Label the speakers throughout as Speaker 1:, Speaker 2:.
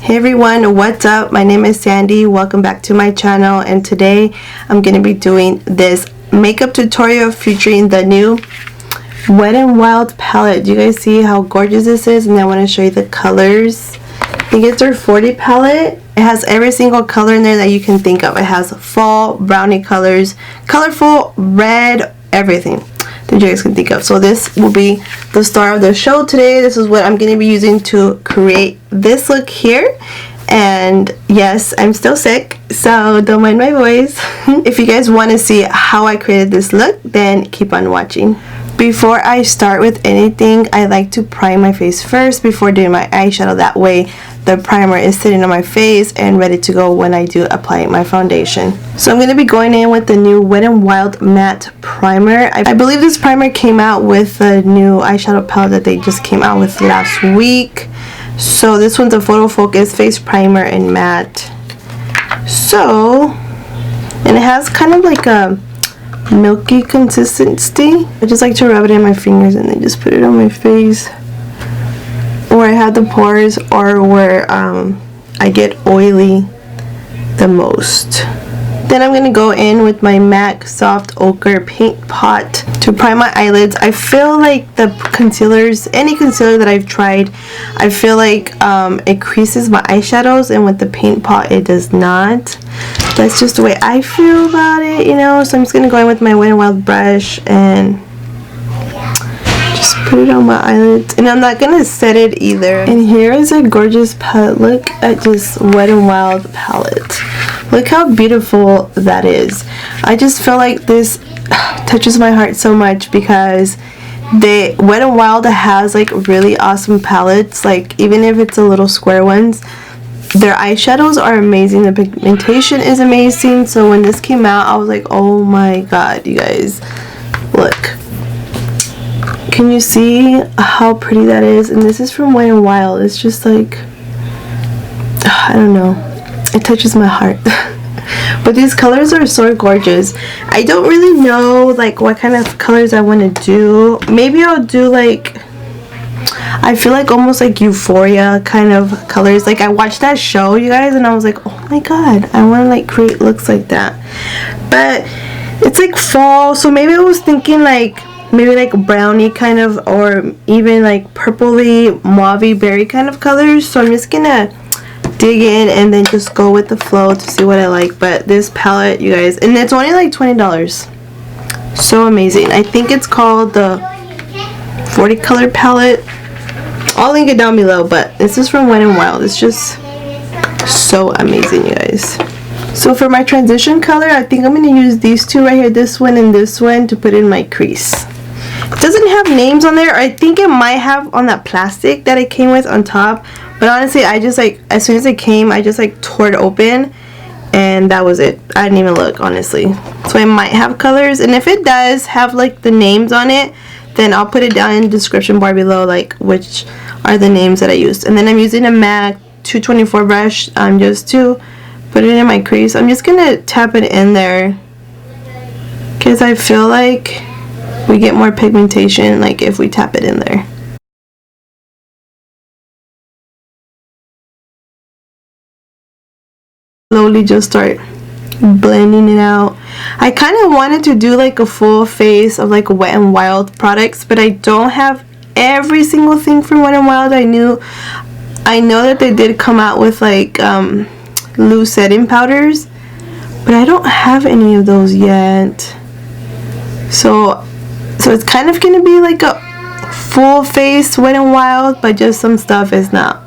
Speaker 1: Hey everyone, what's up? My name is Sandy. Welcome back to my channel, and today I'm going to be doing this makeup tutorial featuring the new Wet n Wild palette. Do you guys see how gorgeous this is? And I want to show you the colors. I think it's their 40 palette. It has every single color in there that you can think of. It has fall, brownie colors, colorful, red, everything that you guys can think of. So this will be the star of the show today. This is what I'm going to be using to create this look here. And yes, I'm still sick, so don't mind my voice. If you guys want to see how I created this look, then keep on watching. Before I start with anything, I like to prime my face first before doing my eyeshadow. That way the primer is sitting on my face and ready to go when I do apply my foundation. So I'm going to be going in with the new Wet n Wild matte primer. I believe this primer came out with the new eyeshadow palette that they just came out with last week. So this one's a photo focus face primer in matte. So, and it has kind of like a milky consistency. I just like to rub it in my fingers and then just put it on my face where I have the pores or where I get oily the most. Then I'm going to go in with my MAC Soft Ochre Paint Pot to prime my eyelids. I feel like the concealers, any concealer that I've tried, I feel like it creases my eyeshadows, and with the paint pot it does not. That's just the way I feel about it, you know. So I'm just going to go in with my Wet n Wild brush and just put it on my eyelids. And I'm not going to set it either. And here is a gorgeous palette. Look at this Wet n Wild palette. Look how beautiful that is. I just feel like this touches my heart so much because Wet n Wild has like really awesome palettes. Like even if it's a little square ones, their eyeshadows are amazing. The pigmentation is amazing. So when this came out, I was like, oh my god, you guys, look. Can you see how pretty that is? And this is from Wet n Wild. It's just like, I don't know. It touches my heart. But these colors are so gorgeous. I don't really know like what kind of colors I want to do. Maybe I'll do like, I feel like almost like Euphoria kind of colors. Like I watched that show, you guys, and I was like, oh my god, I want to like create looks like that. But it's like fall, so maybe I was thinking like maybe like brownie kind of, or even like purpley mauvey berry kind of colors. So I'm just gonna dig in and then just go with the flow to see what I like. But this palette, you guys, and it's only like $20. So amazing. I think it's called the 40 color palette. I'll link it down below, but this is from Wet n Wild. It's just so amazing, you guys. So for my transition color, I think I'm going to use these two right here, this one and this one, to put in my crease. It doesn't have names on there. I think it might have on that plastic that it came with on top. But honestly, I just like, as soon as it came, I just like tore it open. And that was it. I didn't even look, honestly. So it might have colors. And if it does have like the names on it, then I'll put it down in the description bar below, like which are the names that I used. And then I'm using a MAC 224 brush just to put it in my crease. I'm just going to tap it in there because I feel like we get more pigmentation like if we tap it in there. Slowly just start blending it out. I kind of wanted to do like a full face of like Wet n Wild products, but I don't have every single thing from Wet n Wild. I know that they did come out with like loose setting powders, but I don't have any of those yet. So it's kind of gonna be like a full face Wet n Wild, but just some stuff is not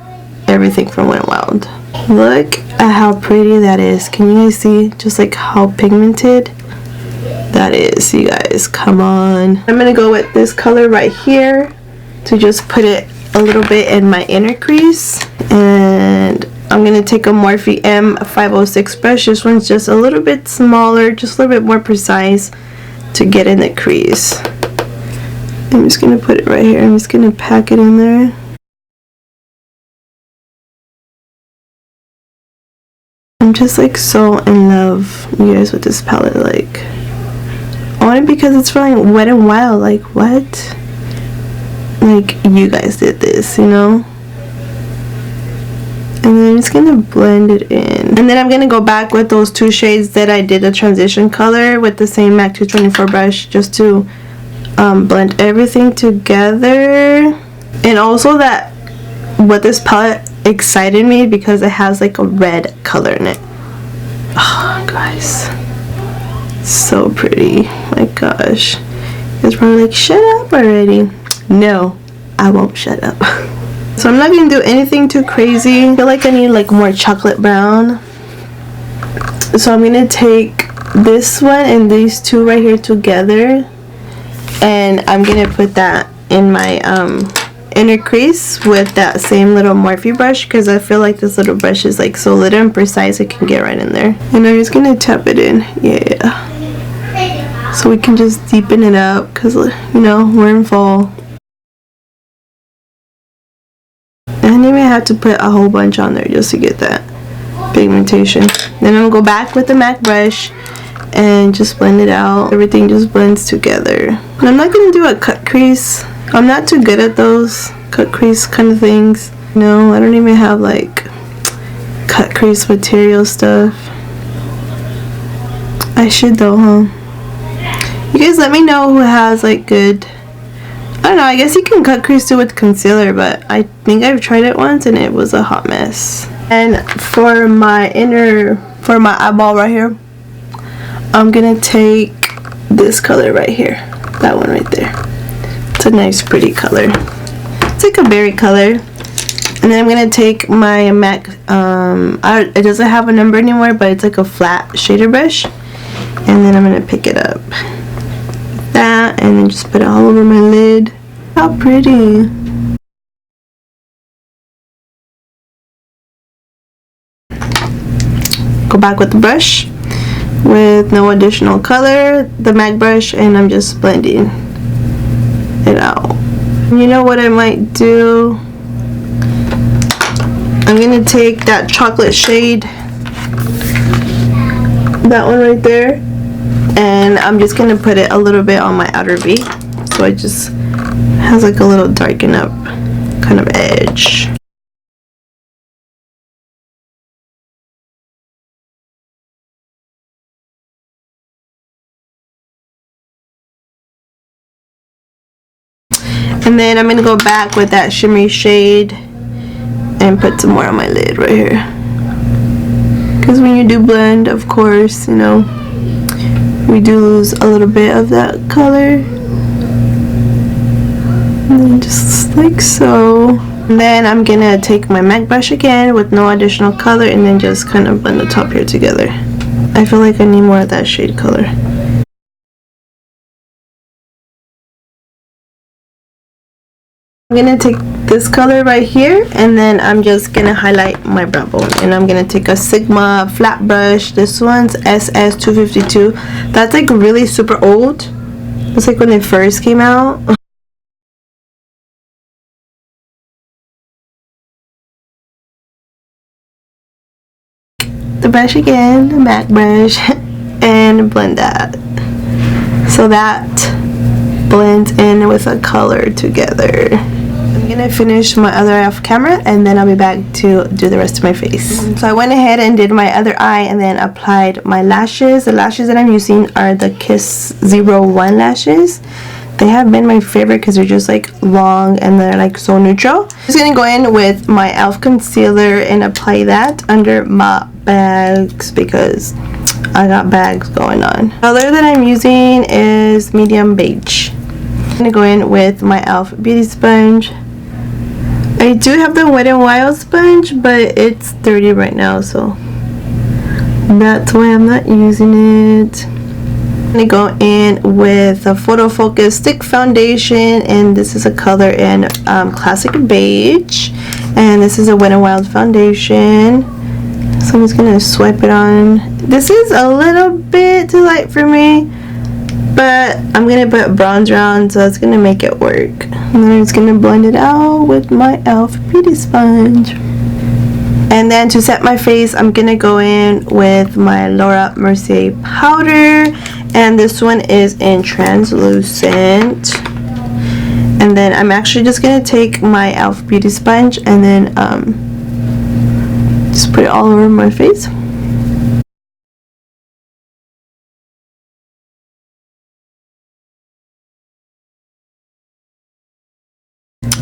Speaker 1: everything from Wet n Wild. Look at how pretty that is. Can you guys see just like how pigmented that is, you guys? Come on. I'm gonna go with this color right here to just put it a little bit in my inner crease. And I'm gonna take a Morphe M506 brush. This one's just a little bit smaller, just a little bit more precise to get in the crease. I'm just gonna put it right here. I'm just gonna pack it in there. I'm just like so in love, you guys, with this palette. Like, only because it's from Wet n Wild. Like, what? Like, you guys did this, you know? And then I'm just gonna blend it in. And then I'm gonna go back with those two shades that I did a transition color with the same MAC 224 brush, just to blend everything together. And also that what this palette excited me because it has like a red color in it. Oh guys, so pretty. My gosh, it's probably like, shut up already. No, I won't shut up. So I'm not gonna do anything too crazy. I feel like I need like more chocolate brown. So I'm gonna take this one and these two right here together, and I'm gonna put that in my inner crease with that same little Morphe brush, because I feel like this little brush is like so little and precise it can get right in there. And I'm just gonna tap it in, yeah, so we can just deepen it up, because you know we're in fall. And you may have to put a whole bunch on there just to get that pigmentation. Then I'm gonna go back with the MAC brush and just blend it out. Everything just blends together. And I'm not gonna do a cut crease. I'm not too good at those cut crease kind of things. No, I don't even have like cut crease material stuff. I should though, huh? You guys let me know who has like good, I don't know, I guess you can cut crease too with concealer, but I think I've tried it once and it was a hot mess. And for my eyeball right here, I'm gonna take this color right here, that one right there. It's a nice pretty color. It's like a berry color. And then I'm gonna take my MAC, it doesn't have a number anymore, but it's like a flat shader brush, and then I'm gonna pick it up that and then just put it all over my lid. How pretty. Go back with the brush with no additional color, the MAC brush, and I'm just blending it out. You know what I might do? I'm gonna take that chocolate shade, that one right there, and I'm just gonna put it a little bit on my outer V, so it just has like a little darken up kind of edge. And then I'm gonna go back with that shimmery shade and put some more on my lid right here, because when you do blend, of course, you know, we do lose a little bit of that color. And then just like so. And then I'm gonna take my MAC brush again with no additional color and then just kind of blend the top here together. I feel like I need more of that shade color. I'm gonna take this color right here and then I'm just gonna highlight my brow bone, and I'm gonna take a Sigma flat brush. This one's SS252. That's like really super old. It's like when it first came out. The brush again, the MAC brush, and blend that so that blends in with a color together. I'm gonna finish my other eye off camera and then I'll be back to do the rest of my face. So I went ahead and did my other eye and then applied my lashes. The lashes that I'm using are the Kiss 01 lashes. They have been my favorite because they're just like long and they're like so neutral. I'm just gonna go in with my e.l.f. concealer and apply that under my bags because I got bags going on. The color that I'm using is medium beige. I'm gonna go in with my e.l.f. beauty sponge. I do have the Wet n Wild sponge, but it's dirty right now, so that's why I'm not using it. I'm gonna go in with a Photo Focus stick foundation, and this is a color in Classic Beige, and this is a Wet n Wild foundation. So I'm just gonna swipe it on. This is a little bit too light for me, but I'm gonna put bronzer on, so it's gonna make it work. And then I'm just gonna blend it out with my e.l.f. beauty sponge. And then to set my face, I'm gonna go in with my Laura Mercier powder, and this one is in translucent. And then I'm actually just gonna take my e.l.f. beauty sponge and then all over my face.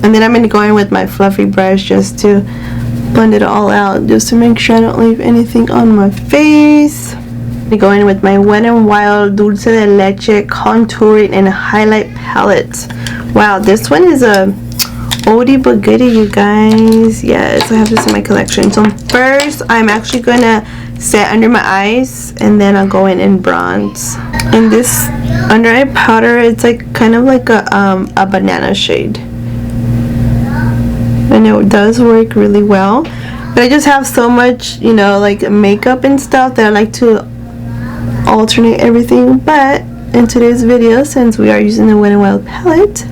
Speaker 1: And then I'm going to go in with my fluffy brush just to blend it all out, just to make sure I don't leave anything on my face. I'm going in with my Wet n Wild Dulce de Leche Contouring and Highlight Palette. Wow, this one is a oldie but goodie, you guys. Yes, I have this in my collection. So first, I'm actually going to set under my eyes, and then I'll go in and bronze. And this under eye powder, it's like kind of like a banana shade. And it does work really well. But I just have so much, you know, like makeup and stuff that I like to alternate everything. But in today's video, since we are using the Wet n Wild palette,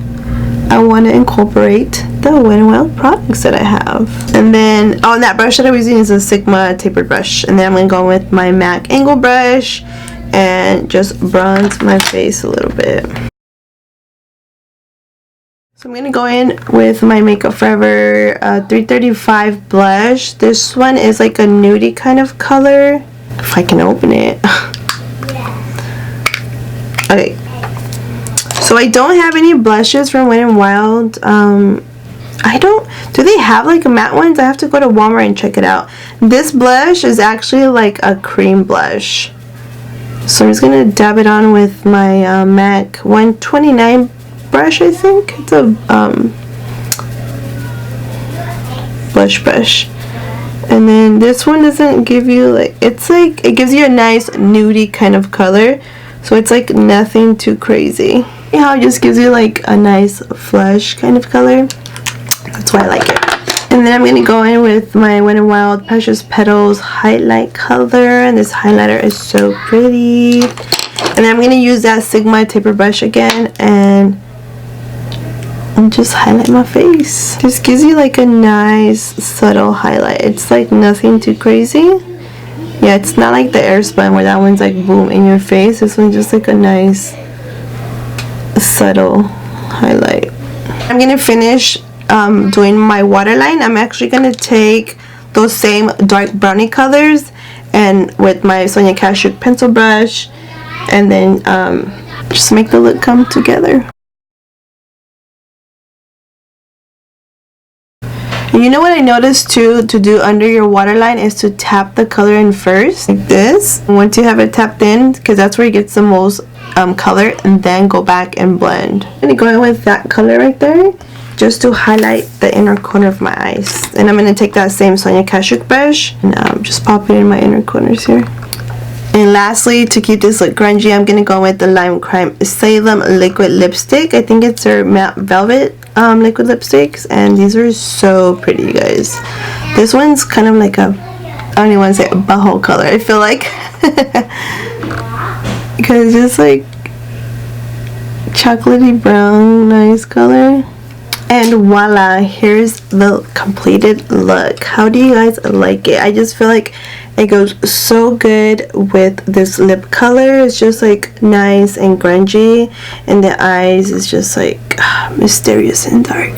Speaker 1: I want to incorporate the Wet n Wild products that I have. And then, oh, and that brush that I was using is a Sigma tapered brush. And then I'm going to go with my MAC angle brush and just bronze my face a little bit. So I'm going to go in with my Makeup Forever 335 blush. This one is like a nudie kind of color. If I can open it. Okay. So I don't have any blushes from Wet n Wild. Do they have like matte ones? I have to go to Walmart and check it out. This blush is actually like a cream blush. So I'm just going to dab it on with my MAC 129 brush, I think. It's a blush brush. And then this one doesn't give you like, it's like, it gives you a nice nudie kind of color. So it's like nothing too crazy. You know how it just gives you like a nice flush kind of color? That's why I like it. And then I'm going to go in with my Wet n Wild Precious Petals highlight color. And this highlighter is so pretty. And then I'm going to use that Sigma taper brush again and just highlight my face. Just gives you like a nice subtle highlight. It's like nothing too crazy. Yeah, it's not like the Airspun where that one's like boom in your face. This one's just like a nice subtle highlight. I'm going to finish doing my waterline. I'm actually going to take those same dark brownie colors and with my Sonia Kashuk pencil brush and then just make the look come together. And you know what I noticed too, to do under your waterline is to tap the color in first, like this. And once you have it tapped in, because that's where it gets the most color, and then go back and blend. I'm going to go in with that color right there, just to highlight the inner corner of my eyes. And I'm going to take that same Sonia Kashuk brush, and just pop it in my inner corners here. And lastly, to keep this look grungy, I'm going to go with the Lime Crime Salem liquid lipstick. I think it's their matte velvet liquid lipsticks, and these are so pretty, you guys. This one's kind of like a, I don't even want to say a butthole color, I feel like. Because it's just like chocolatey brown, nice color. And voila, here's the completed look. How do you guys like it? I just feel like it goes so good with this lip color. It's just like nice and grungy, and the eyes is just like mysterious and dark.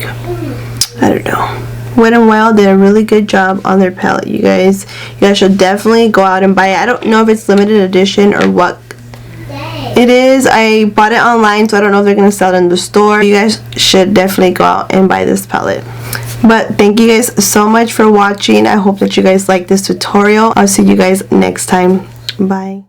Speaker 1: I don't know. Wet n Wild did a really good job on their palette, you guys. You guys should definitely go out and buy it. I don't know if it's limited edition or what it is. I bought it online, so I don't know if they're going to sell it in the store. You guys should definitely go out and buy this palette. But thank you guys so much for watching. I hope that you guys like this tutorial. I'll see you guys next time. Bye.